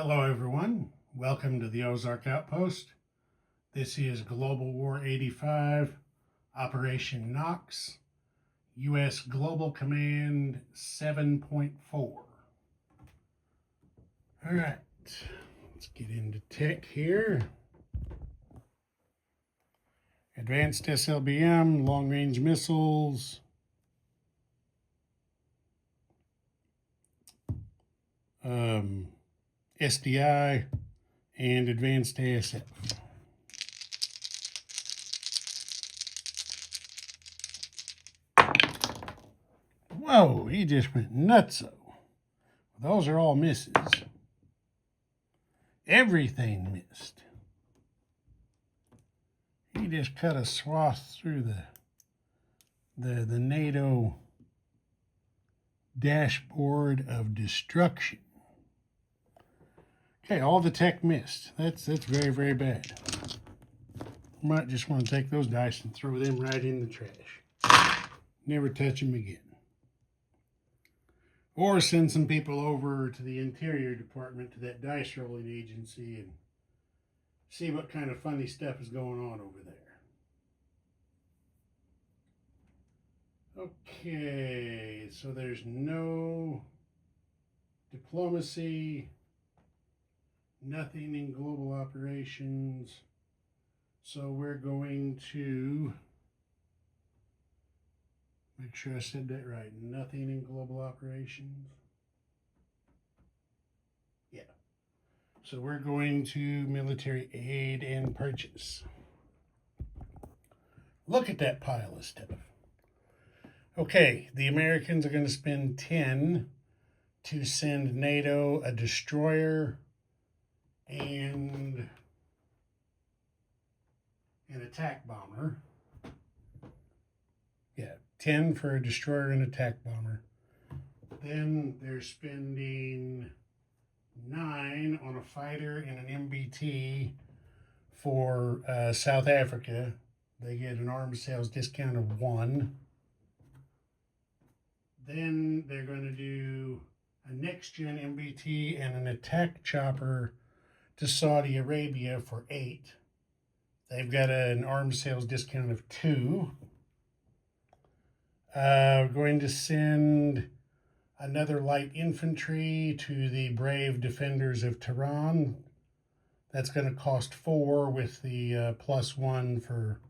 Hello everyone, welcome to the Ozark Outpost. This is Global War 85, Operation Knox, U.S. Global Command 7.4. Alright, let's get into tech here. Advanced SLBM, long-range missiles, SDI, and advanced ASF. Whoa, he just went nutso. Those are all misses. Everything missed. He just cut a swath through the NATO dashboard of destruction. Okay, all the tech missed. That's very, very bad. Might just want to take those dice and throw them right in the trash. Never touch them again. Or send some people over to the Interior Department, to that dice rolling agency, and see what kind of funny stuff is going on over there. Okay, so there's no diplomacy, nothing in global operations. So we're going to make sure I said that right. Nothing in global operations. Yeah. So we're going to military aid and purchase. Look at that pile of stuff. Okay, the Americans are going to spend 10 to send NATO a destroyer and an attack bomber. Yeah, 10 for a destroyer and attack bomber. Then they're spending 9 on a fighter and an MBT for South Africa. They get an arms sales discount of 1. Then they're going to do a next-gen MBT and an attack chopper to Saudi Arabia for 8. They've got an arms sales discount of 2. Going to send another light infantry to the brave defenders of Tehran. That's going to cost 4 with the +1 for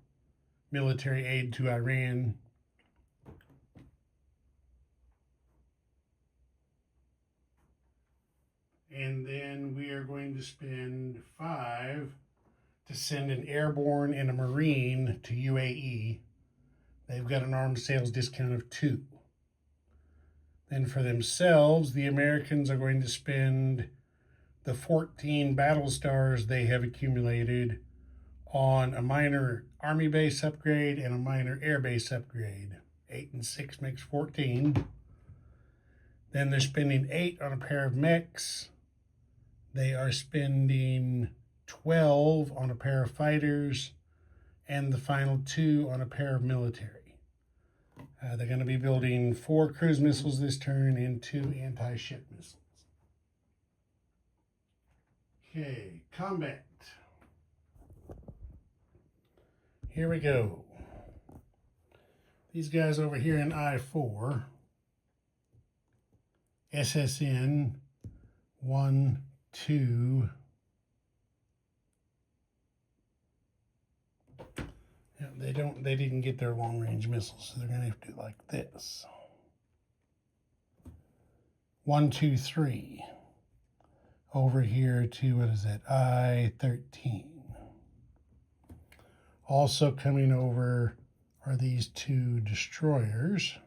military aid to Iran. And then we are going to spend 5 to send an airborne and a marine to UAE. They've got an arms sales discount of 2. Then for themselves, the Americans are going to spend the 14 battle stars they have accumulated on a minor army base upgrade and a minor air base upgrade. 8 and 6 makes 14. Then they're spending 8 on a pair of mechs. They are spending 12 on a pair of fighters and the final 2 on a pair of military. They're going to be building 4 cruise missiles this turn and 2 anti-ship missiles. Okay, combat. Here we go. These guys over here in I-4, SSN 1, 2. Yeah, they didn't get their long-range missiles, so they're going to have to do it like this. 1, 2, 3. Over here to, what is that, I-13. Also coming over are these 2 destroyers.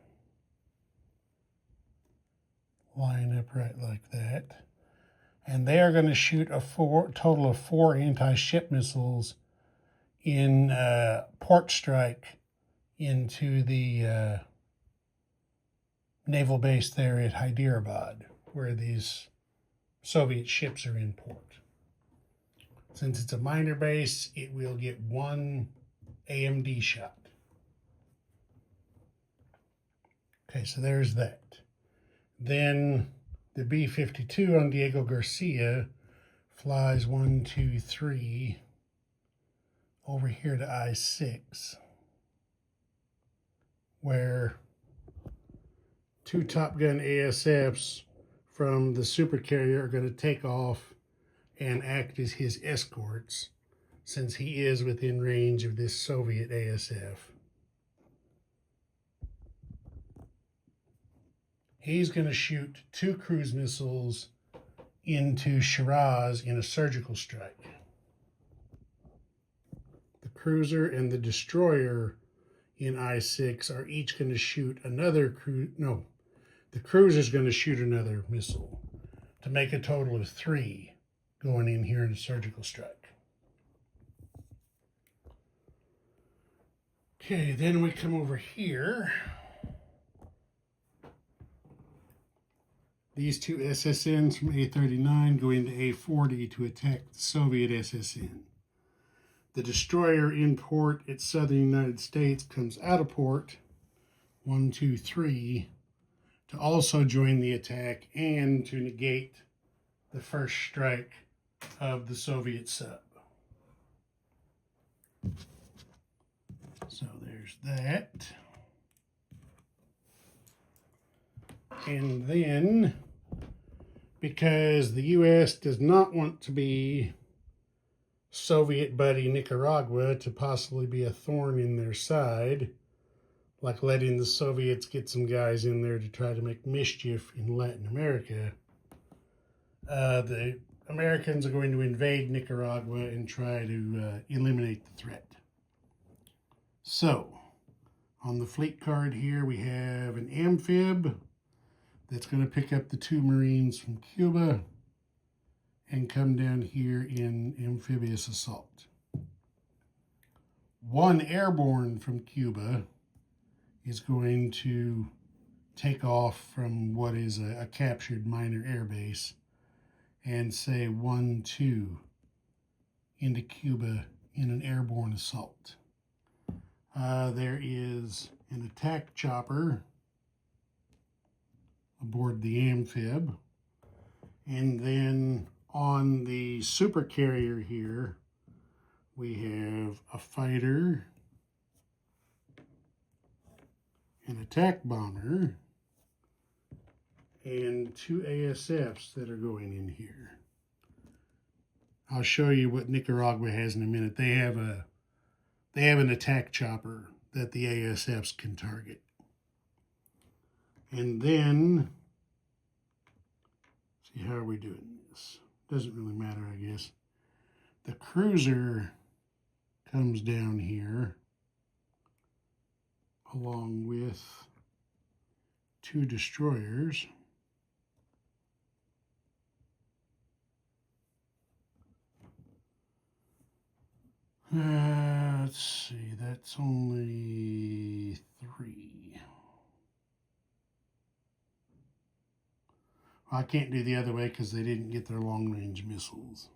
Line up right like that. And they are going to shoot a total of 4 anti-ship missiles in port strike into the naval base there at Hyderabad, where these Soviet ships are in port. Since it's a minor base, it will get 1 AMD shot. Okay, so there's that. Then the B-52 on Diego Garcia flies 1, 2, 3 over here to I-6, where 2 Top Gun ASFs from the supercarrier are going to take off and act as his escorts, since he is within range of this Soviet ASF. He's going to shoot 2 cruise missiles into Shiraz in a surgical strike. The cruiser and the destroyer in I-6 are each going to shoot another the cruiser's going to shoot another missile to make a total of 3 going in here in a surgical strike. Okay, then we come over here. These 2 SSNs from A-39 go into A-40 to attack the Soviet SSN. The destroyer in port at southern United States comes out of port, 1, 2, 3, to also join the attack and to negate the first strike of the Soviet sub. So there's that. And then, because the U.S. does not want to be Soviet buddy Nicaragua to possibly be a thorn in their side, like letting the Soviets get some guys in there to try to make mischief in Latin America, the Americans are going to invade Nicaragua and try to eliminate the threat. So, on the fleet card here, we have an amphib that's going to pick up the 2 Marines from Cuba and come down here in amphibious assault. 1 airborne from Cuba is going to take off from what is a captured minor air base and say 1, 2 into Cuba in an airborne assault. There is an attack chopper aboard the amphib, and then on the supercarrier here we have a fighter, an attack bomber, and 2 ASFs that are going in here. I'll show you what Nicaragua has in a minute. They have an attack chopper that the ASFs can target. And then, see, how are we doing this? Doesn't really matter, I guess. The cruiser comes down here along with 2 destroyers. Let's see, that's only 3. I can't do the other way because they didn't get their long-range missiles.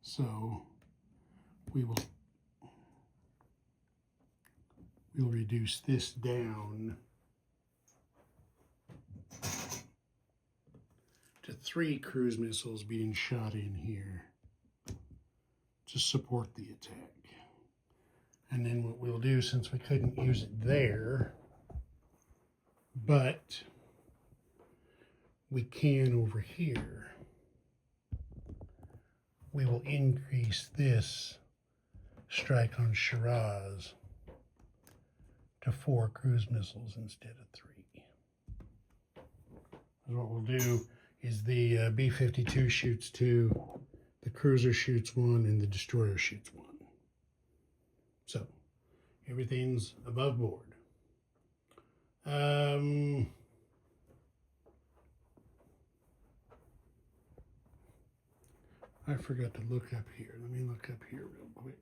So we'll reduce this down to 3 cruise missiles being shot in here to support the attack. And then what we'll do, since we couldn't use it there, but we can over here, we will increase this strike on Shiraz to 4 cruise missiles instead of 3. And what we'll do is the B-52 shoots 2, the cruiser shoots 1, and the destroyer shoots 1. So everything's above board. I forgot to look up here. Let me look up here real quick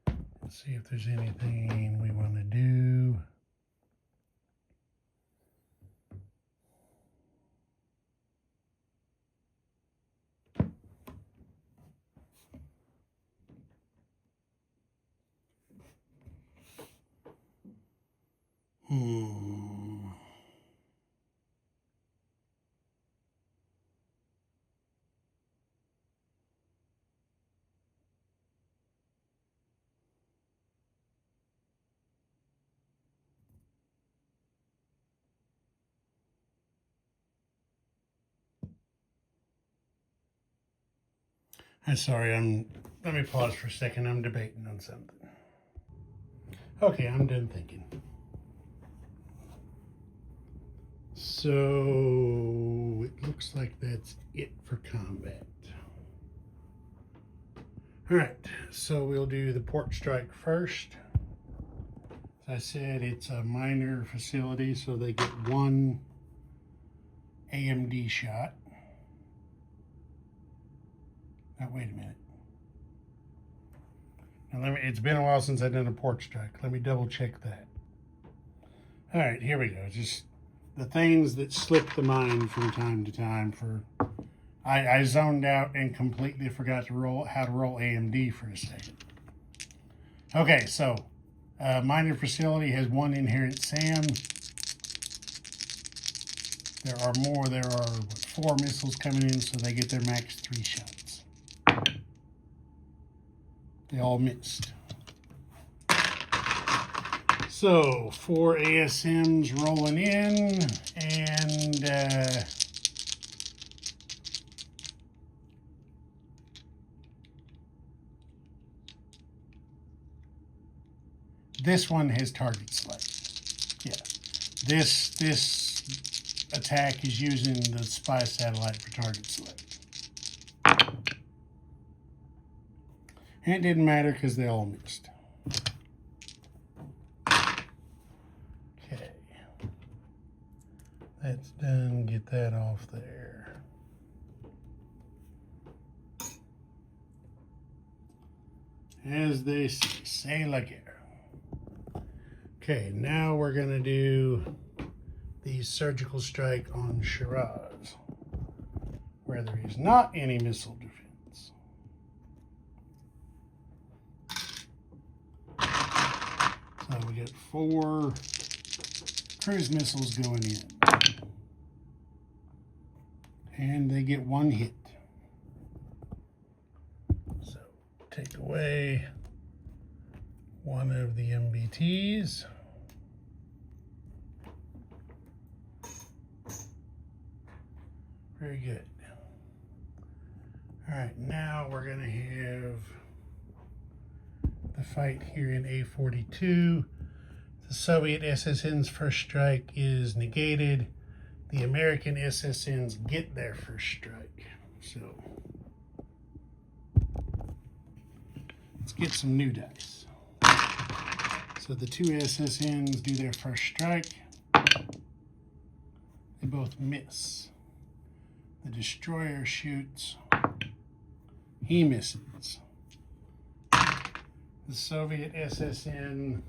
and see if there's anything we want to do. I'm sorry, let me pause for a second. I'm debating on something. Okay, I'm done thinking. So it looks like that's it for combat. All right, so we'll do the port strike first. As I said, it's a minor facility, so they get one AMD shot. Now, wait a minute. Now, it's been a while since I've done a port strike. Let me double check that. All right, here we go. Just the things that slip the mind from time to time. I zoned out and completely forgot to how to roll AMD for a second. Okay, so minor facility has one inherent SAM. There are more. There are 4 missiles coming in, so they get their max 3 shots. They all missed. So 4 ASMs rolling in, and this one has target select. Yeah, this attack is using the spy satellite for target select. And it didn't matter because they all missed. Okay. That's done. Get that off there. As they say, like it. Okay, now we're going to do the surgical strike on Shiraz, where there is not any missile defense. So we get 4 cruise missiles going in. And they get 1 hit. So take away one of the MBTs. Very good. All right, now we're going to have the fight here in A42. The Soviet SSN's first strike is negated. The American SSNs get their first strike. So let's get some new dice. So the 2 SSNs do their first strike. They both miss. The destroyer shoots. He misses. The Soviet SSN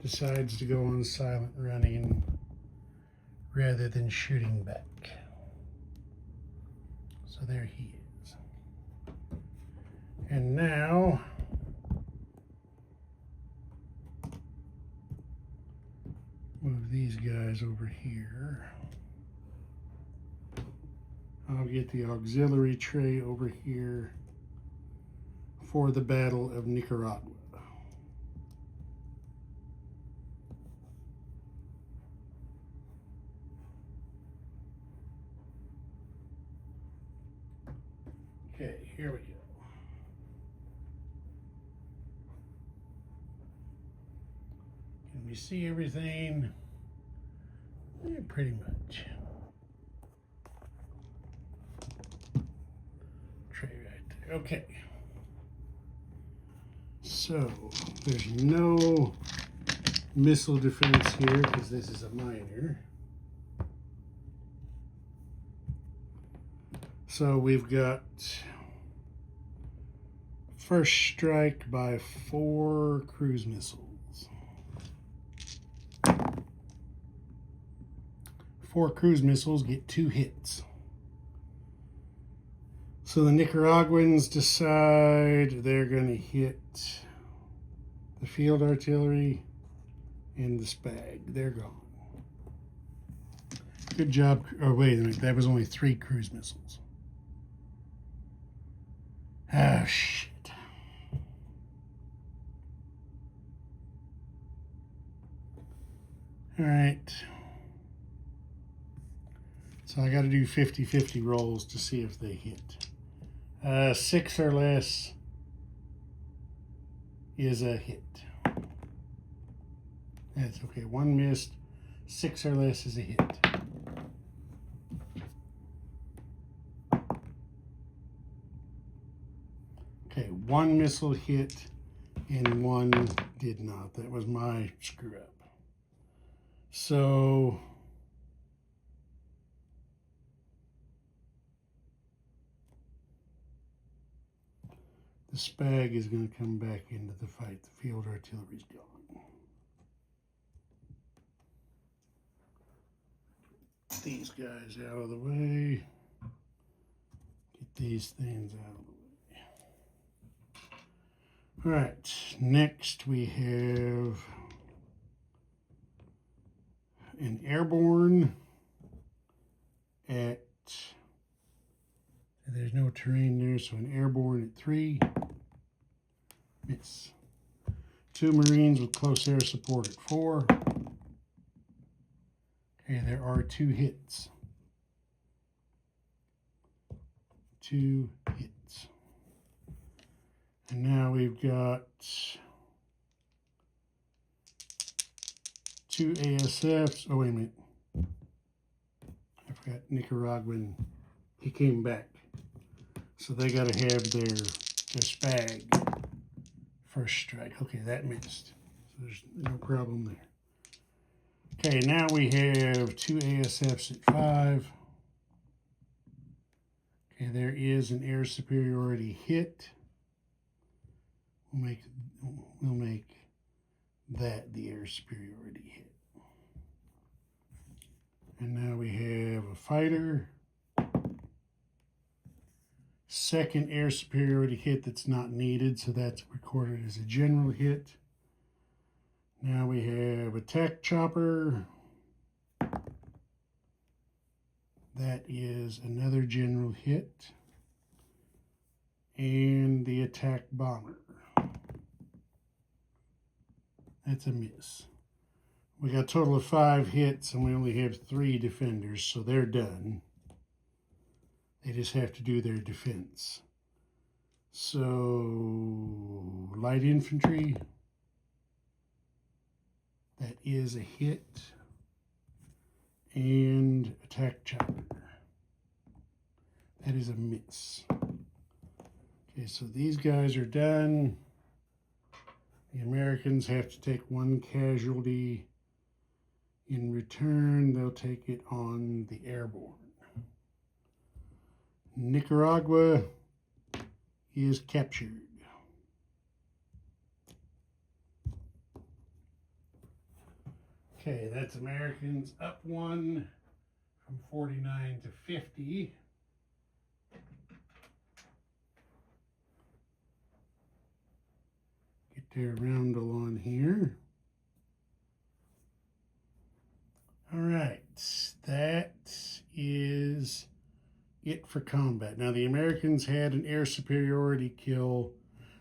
decides to go on silent running rather than shooting back. So there he is. And now move these guys over here. I'll get the auxiliary tray over here for the Battle of Nicaragua. Okay, here we go. Can we see everything? Yeah, pretty much. Tray right there. Okay. So there's no missile defense here because this is a minor. So we've got first strike by 4 cruise missiles. 4 cruise missiles get 2 hits. So the Nicaraguans decide they're going to hit the field artillery and the SPAG. They're gone. Good job. Oh, wait a minute. That was only 3 cruise missiles. Oh, shit. All right. So I got to do 50-50 rolls to see if they hit. 6 or less is a hit. That's okay. 1 missed. 6 or less is a hit. Okay, 1 missile hit and 1 did not. That was my screw up. So the Spag is going to come back into the fight. The field artillery's gone. Get these guys out of the way. Get these things out of the way. All right, next we have an airborne at, there's no terrain there, so an airborne at 3, miss. 2 Marines with close air support at 4. Okay, there are 2 hits. 2 hits. And now we've got 2 ASFs. Oh, wait a minute. I forgot Nicaraguan. He came back. So they got to have their Spag first strike. Okay, that missed. So there's no problem there. Okay, now we have 2 ASFs at 5. Okay, there is an air superiority hit. We'll make that the air superiority hit. And now we have a fighter. Second air superiority hit that's not needed, so that's recorded as a general hit. Now we have attack chopper. That is another general hit. And the attack bomber. That's a miss. We got a total of 5 hits and we only have 3 defenders, so they're done. They just have to do their defense. So, light infantry. That is a hit. And attack chopper. That is a miss. Okay, so these guys are done. The Americans have to take 1 casualty. In return, they'll take it on the airborne. Nicaragua is captured. Okay, that's Americans up 1 from 49 to 50. Get their roundel on here. All right, that is it for combat. Now, the Americans had an air superiority kill,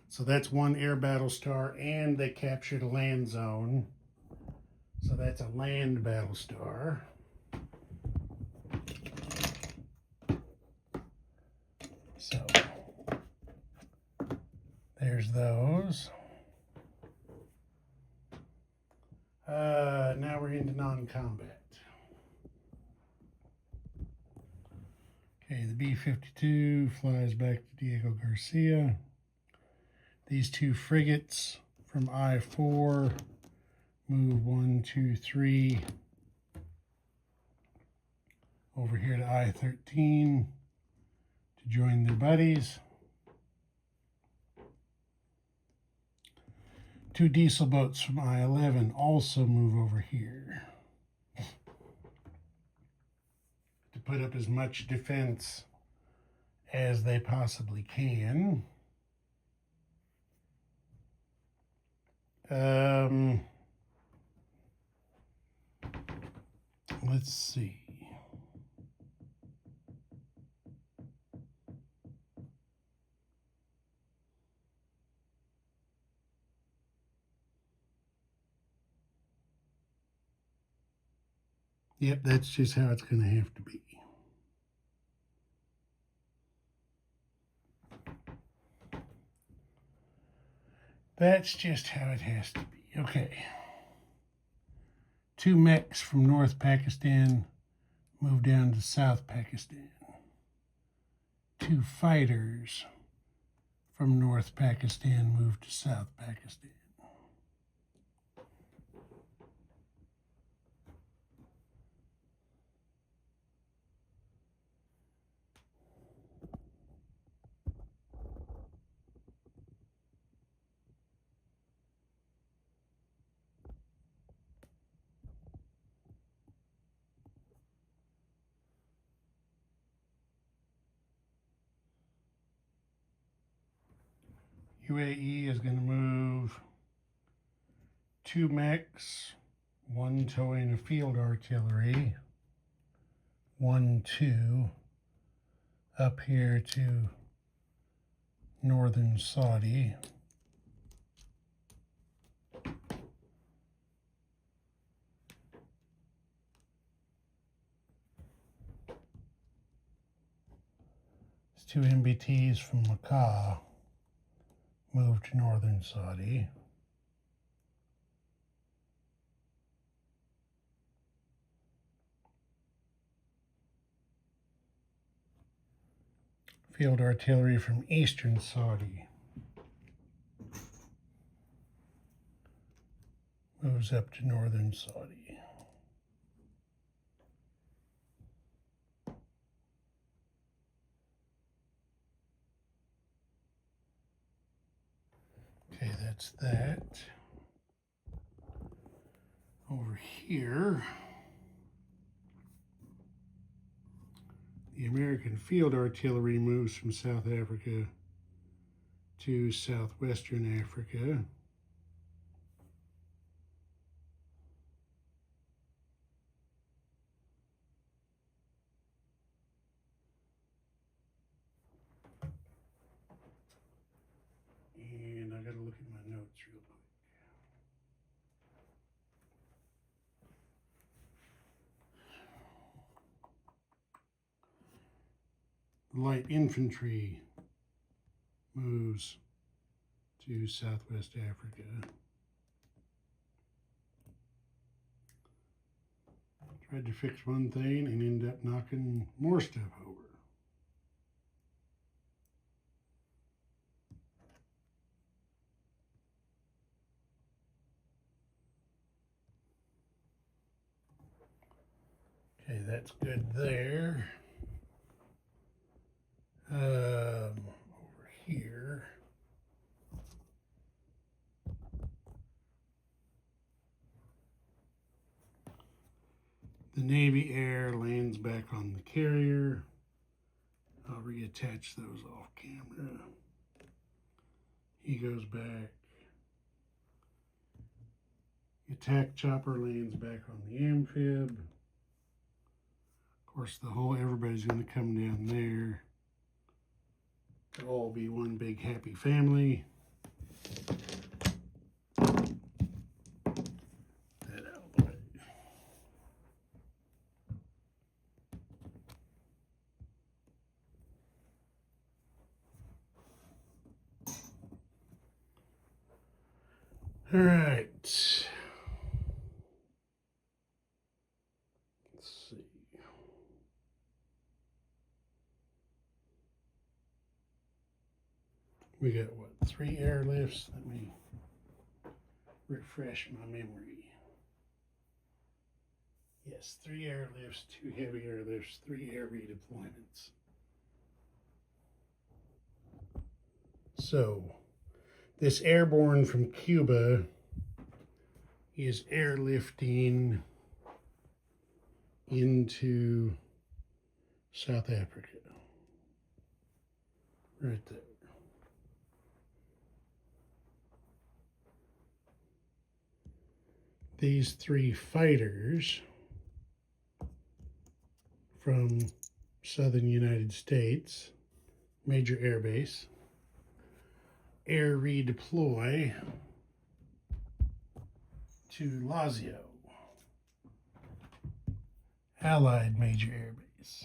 so that's 1 air battle star, and they captured a land zone. So that's a land battle star. So there's those. Now we're into non-combat. Okay, the B-52 flies back to Diego Garcia. These 2 frigates from I-4 move 1, 2, 3 over here to I-13 to join their buddies. 2 diesel boats from I-11 also move over here to put up as much defense as they possibly can. Let's see. Yep, that's just how it's going to have to be. That's just how it has to be. Okay. 2 mechs from North Pakistan moved down to South Pakistan. 2 fighters from North Pakistan moved to South Pakistan. UAE is going to move 2 mechs, 1 towing a field artillery, 1, 2 up here to northern Saudi. It's 2 MBTs from Makkah moved to northern Saudi. Field artillery from eastern Saudi moves up to northern Saudi. Okay, that's that. Over here, the American field artillery moves from South Africa to southwestern Africa. And I gotta look at my notes real quick. Light infantry moves to southwest Africa. Tried to fix one thing and ended up knocking more stuff over. Okay, that's good there. Over here. The Navy Air lands back on the carrier. I'll reattach those off camera. He goes back. The attack chopper lands back on the amphib. Of course, everybody's going to come down there. It'll all be one big happy family. That out of the way. All right. Let's see. We got what, 3 airlifts? Let me refresh my memory. Yes, 3 airlifts, 2 heavy airlifts, 3 air redeployments. So, this airborne from Cuba is airlifting into South Africa. Right there. These 3 fighters from southern United States, major air base, air redeploy to Lazio, Allied major air base.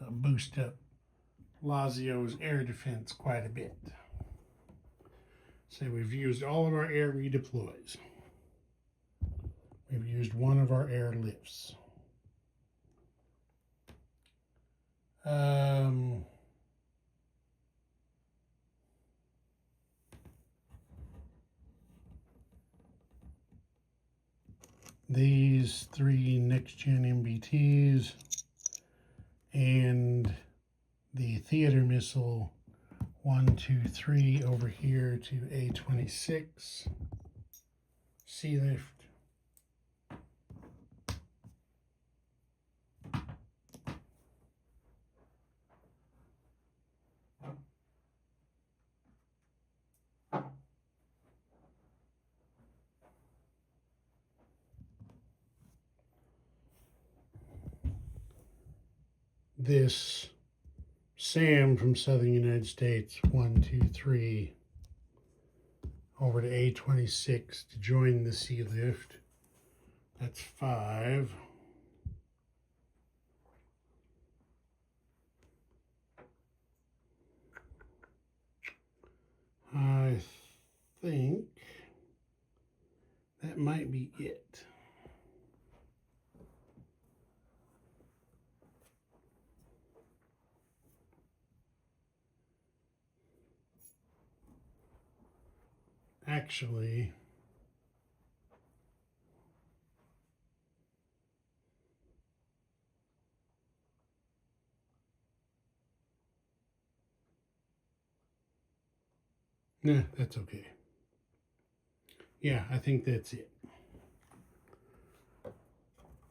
I'll boost up Lazio's air defense quite a bit. So we've used all of our air redeploys. We've used one of our air lifts. These 3 next-gen MBTs and the theater missile 1, 2, 3 over here to A26 sea lift. This SAM from Southern United States 1, 2, 3 over to A26 to join the sea lift. That's 5. I think that might be it. Actually, nah, that's okay. Yeah, I think that's it.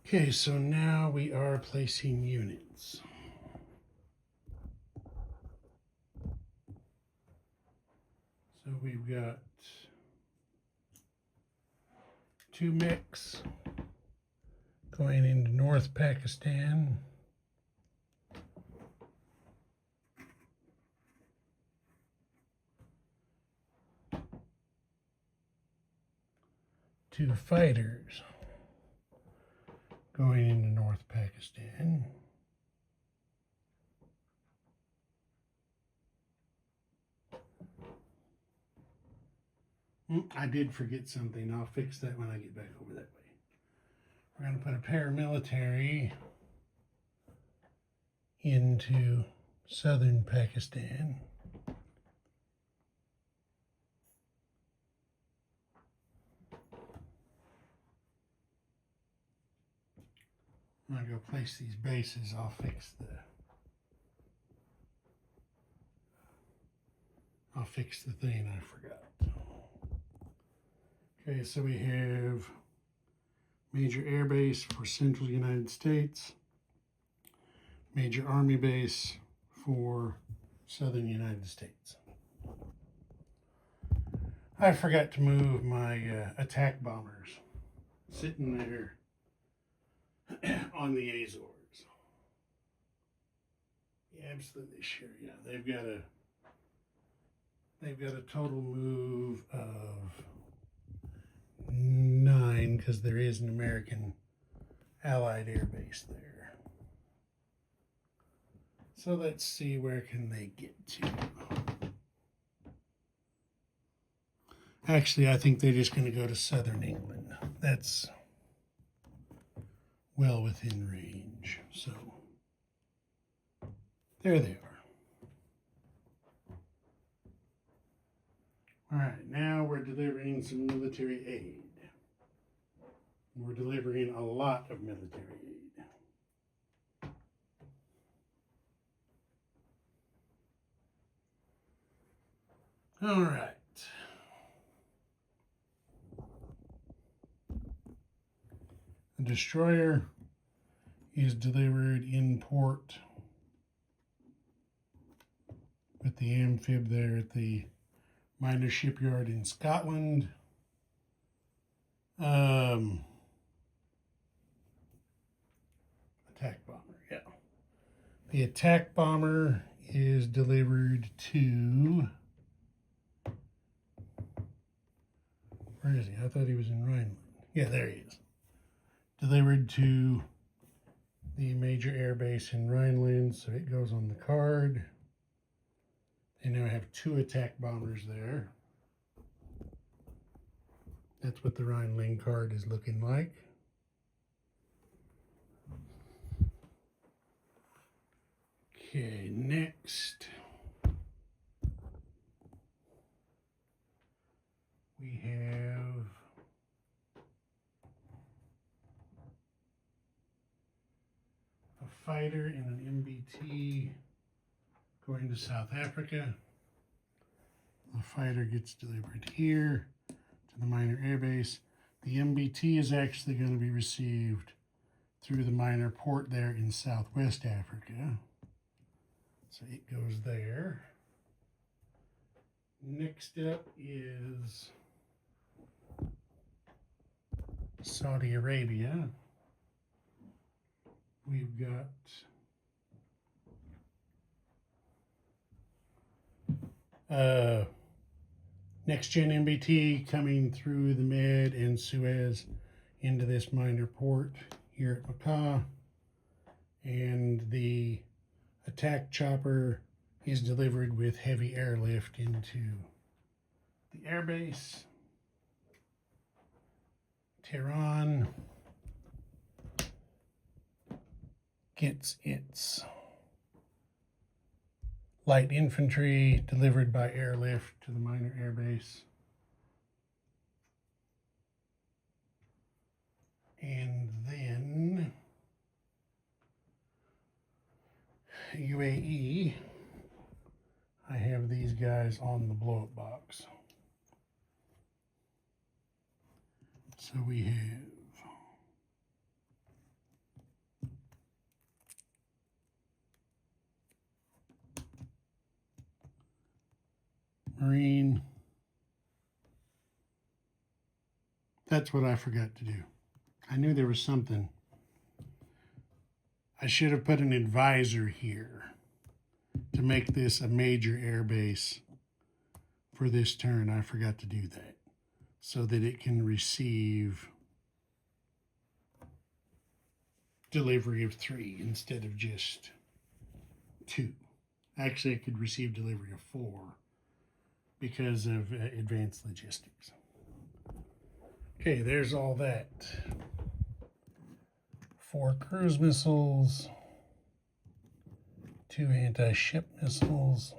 Okay, so now we are placing units. So we've got 2 mechs going into North Pakistan. Two fighters going into North Pakistan. I did forget something. I'll fix that when I get back over that way. We're going to put a paramilitary into southern Pakistan. I'm going to go place these bases. I'll fix the thing I forgot. Okay, so we have major air base for central United States, major army base for southern United States. I forgot to move my attack bombers sitting there on the Azores. Yeah, absolutely sure. Yeah, they've got a total move of 9 because there is an American Allied air base there. So let's see, where can they get to? Actually, I think they're just going to go to southern England. That's well within range. So there they are. All right, now we're delivering some military aid. We're delivering a lot of military aid. All right. The destroyer is delivered in port with the amphib there at the minor shipyard in Scotland. Attack bomber, yeah. The attack bomber is delivered to... Where is he? I thought he was in Rhineland. Yeah, there he is. Delivered to the major air base in Rhineland, so it goes on the card. They now have 2 attack bombers there. That's what the Rheinling card is looking like. Okay, next we have a fighter in an MBT going to South Africa. The fighter gets delivered here to the minor airbase. The MBT is actually going to be received through the minor port there in Southwest Africa. So it goes there. Next up is Saudi Arabia. We've got next gen MBT coming through the Med and Suez into this minor port here at Macaw, and the attack chopper is delivered with heavy airlift into the airbase. Tehran gets its light infantry delivered by airlift to the minor airbase. And then UAE, I have these guys on the blow-up box. So we have Marine. That's what I forgot to do. I knew there was something. I should have put an advisor here to make this a major air base for this turn. I forgot to do that so that it can receive delivery of 3 instead of just 2. Actually, it could receive delivery of 4 because of advanced logistics. Okay, there's all that. 4 cruise missiles, 2 anti-ship missiles,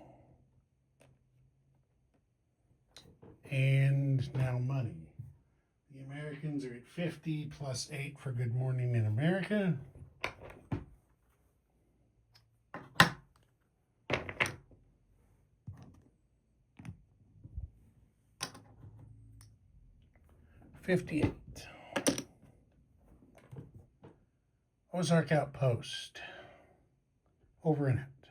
and now money. The Americans are at 50 plus 8 for Good Morning in America. $58. Ozark Outpost. Over and out.